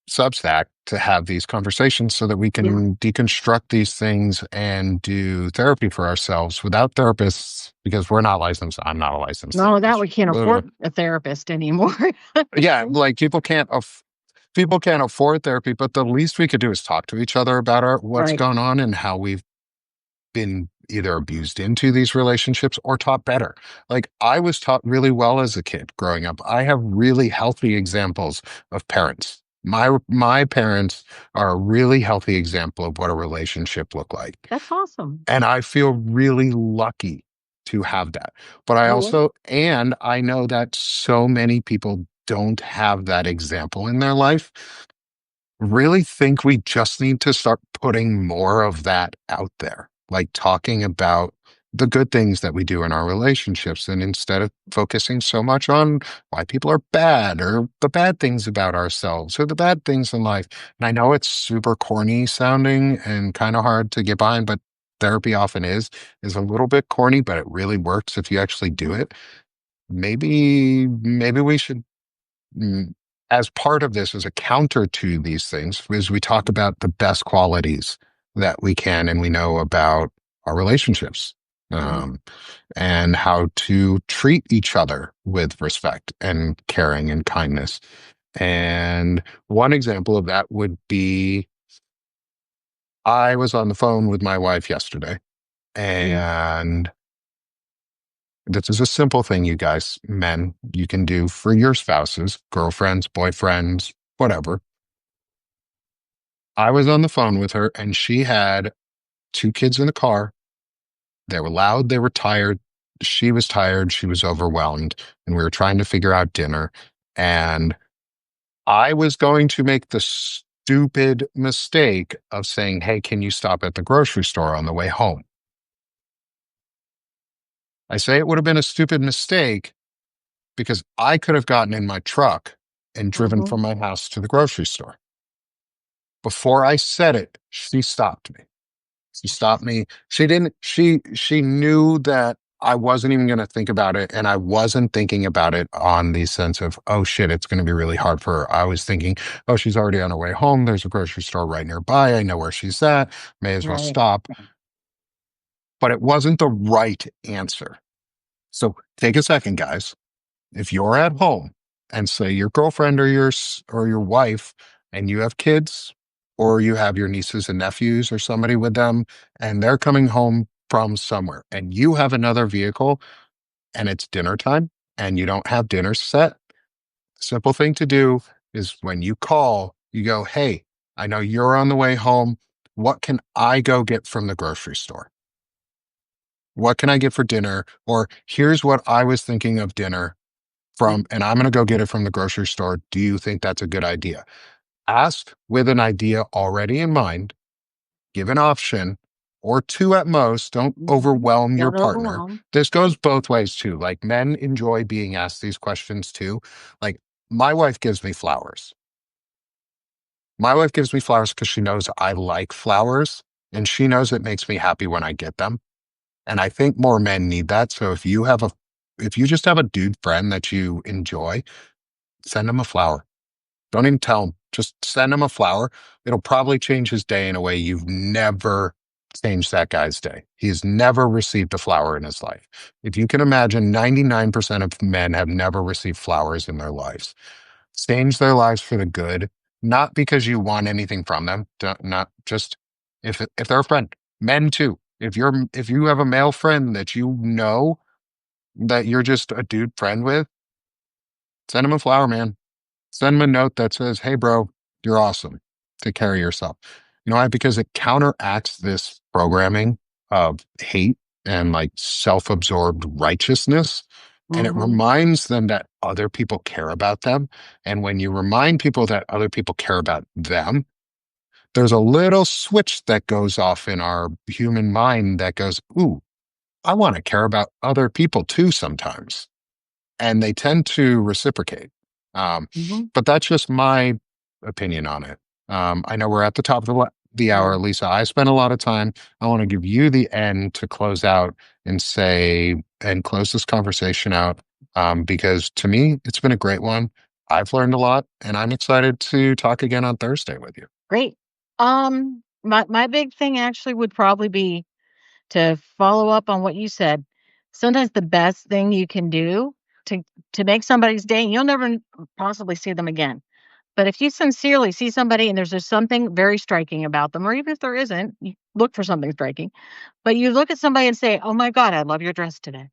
Substack to have these conversations so that we Yeah. can deconstruct these things and do therapy for ourselves without therapists because we're not licensed. I'm not a licensed No, that therapist. we can't Uh, afford a therapist anymore. yeah, like people can't afford therapy, but the least we could do is talk to each other about what's Right. going on and how we've been either abused into these relationships or taught better. Like I was taught really well as a kid growing up. I have really healthy examples of parents. My parents are a really healthy example of what a relationship look like. That's awesome. And I feel really lucky to have that. But I Oh, yeah. also, and I know that so many people don't have that example in their life. Really think we just need to start putting more of that out there, like talking about the good things that we do in our relationships. And instead of focusing so much on why people are bad or the bad things about ourselves or the bad things in life. And I know it's super corny sounding and kind of hard to get behind, but therapy often is a little bit corny, but it really works if you actually do Mhm. it. Maybe we should mm, as part of this, as a counter to these things, is we talk about the best qualities that we can and we know about our relationships, Mhm. um, and how to treat each other with respect and caring and kindness. And one example of that would be I was on the phone with my wife yesterday, Mhm. and this is a simple thing, you guys, men, you can do for your spouses, girlfriends, boyfriends, whatever. I was on the phone with her and she had two kids in the car. They were loud, they were tired. She was tired, she was overwhelmed, and we were trying to figure out dinner. And I was going to make the stupid mistake of saying, "Hey, can you stop at the grocery store on the way home?" I say it would have been a stupid mistake because I could have gotten in my truck and driven Mhm. from my house to the grocery store. Before I said it, she stopped me. She stopped me. She didn't she knew that I wasn't even gonna think about it, and I wasn't thinking about it on the sense of, "Oh, shit, it's gonna be really hard for her." I was thinking, "Oh, she's already on her way home. There's a grocery store right nearby. I know where she's at. May as well Right. stop." But it wasn't the right answer. So take a second, guys. If you're at home and say your girlfriend or or your wife and you have kids or you have your nieces and nephews or somebody with them and they're coming home from somewhere and you have another vehicle and it's dinner time and you don't have dinner set, simple thing to do is when you call, you go, "Hey, I know you're on the way home. What can I go get from the grocery store? What can I get for dinner? Or here's what I was thinking of dinner from, and I'm going to go get it from the grocery store. Do you think that's a good idea?" Ask with an idea already in mind, give an option or two at most. Don't Mhm. overwhelm your Don't partner. overwhelm. This goes both ways too. Like men enjoy being asked these questions too. Like my wife gives me flowers. My wife gives me flowers because she knows I like flowers and she knows it makes me happy when I get them. And I think more men need that. So if you just have a dude friend that you enjoy, send him a flower. Don't even tell him. Just send him a flower. It'll probably change his day in a way you've never changed that guy's day. He's never received a flower in his life. If you can imagine, 99% of men have never received flowers in their lives. Change their lives for the good, not because you want anything from them. Not just if they're a friend. Men too. If you have a male friend that you know that you're just a dude friend with, send him a flower, man. Send them a note that says, "Hey, bro, you're awesome. Take care of yourself." You know why? Because it counteracts this programming of hate and like self absorbed righteousness. And it Mhm. reminds them that other people care about them. And when you remind people that other people care about them, there's a little switch that goes off in our human mind that goes, "Ooh, I want to care about other people too sometimes." And they tend to reciprocate. Um, Mhm. but that's just my opinion on it. I know we're at the top of the hour, Yeah. Lisa. I spent a lot of time. I want to give you the end to close out and say and close this conversation out because to me, it's been a great one. I've learned a lot, and I'm excited to talk again on Thursday with you. Great. My big thing actually would probably be to follow up on what you said. Sometimes the best thing you can do to to make somebody's day, you'll never possibly see them again. But if you sincerely see somebody and there's just something very striking about them, or even if there isn't, you look for something striking, but you look at somebody and say, "Oh my God, I love your dress today."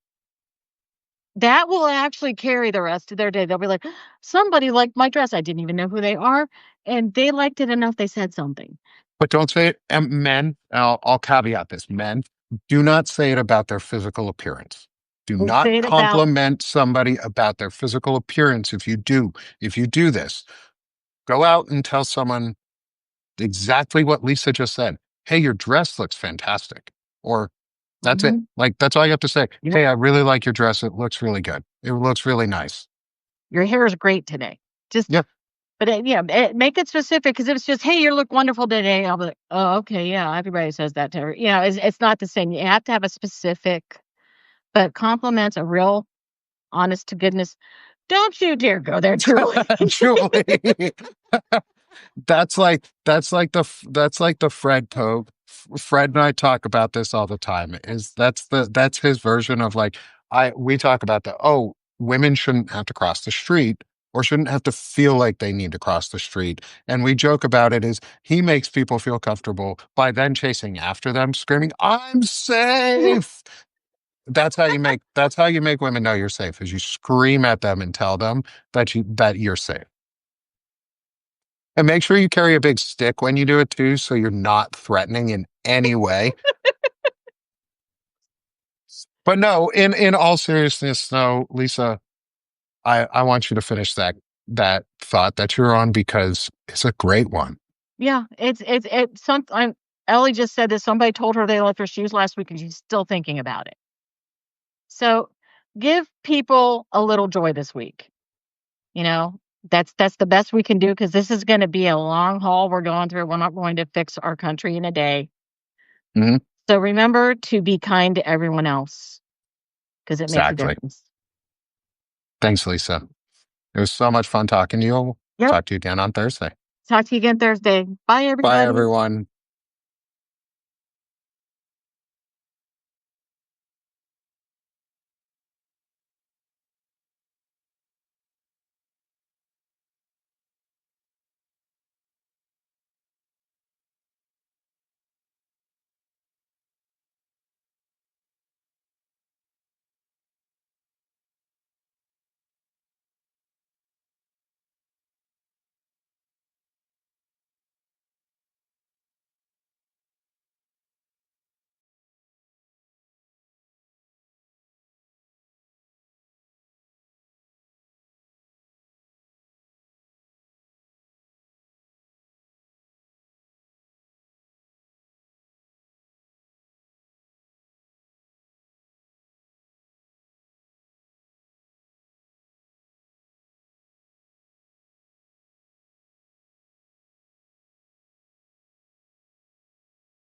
That will actually carry the rest of their day. They'll be like, "Somebody liked my dress. I didn't even know who they are, and they liked it enough they said something." But don't say it, men, I'll caveat this, men, do not say it about their physical appearance. Do We'll not say it about compliment somebody about their physical appearance. If you do this, go out and tell someone exactly what Lisa just said. Hey, your dress looks fantastic. Or that's it. mhm, Like, that's all you have to say. "Your Hey, I really like your dress. It looks really good. It looks really nice. your hair is great today." Just Yeah. but, yeah, make it specific because if it's just, "Hey, you look wonderful today," I'll be like, "Oh, okay, yeah, everybody says that to her." It's not the same. You have to have a specific but compliments, a real honest to goodness, "Don't you dare go there, Julie." Julie. That's like the Fred Pope. Fred and I talk about this all the time. Is that's his version of like I we talk about the women shouldn't have to cross the street or shouldn't have to feel like they need to cross the street. And we joke about it is he makes people feel comfortable by then chasing after them, screaming, "I'm safe." That's how you make women know you're safe, is you scream at them and tell them that you're safe. And make sure you carry a big stick when you do it too, so you're not threatening in any way. But no, in all seriousness, though, Lisa, I want you to finish that thought that you're on because it's a great one. Yeah, it's some I'm Ellie just said that somebody told her they left her shoes last week, and she's still thinking about it. So, give people a little joy this week, you know? That's the best we can do because this is gonna be a long haul we're going through. We're not going to fix our country in a day. Mhm. So, remember to be kind to everyone else because it makes a Exactly. difference. Thanks, Lisa. It was so much fun talking to you. Yep. Talk to you again on Thursday. Talk to you again Thursday. Bye, Bye, everybody. everyone.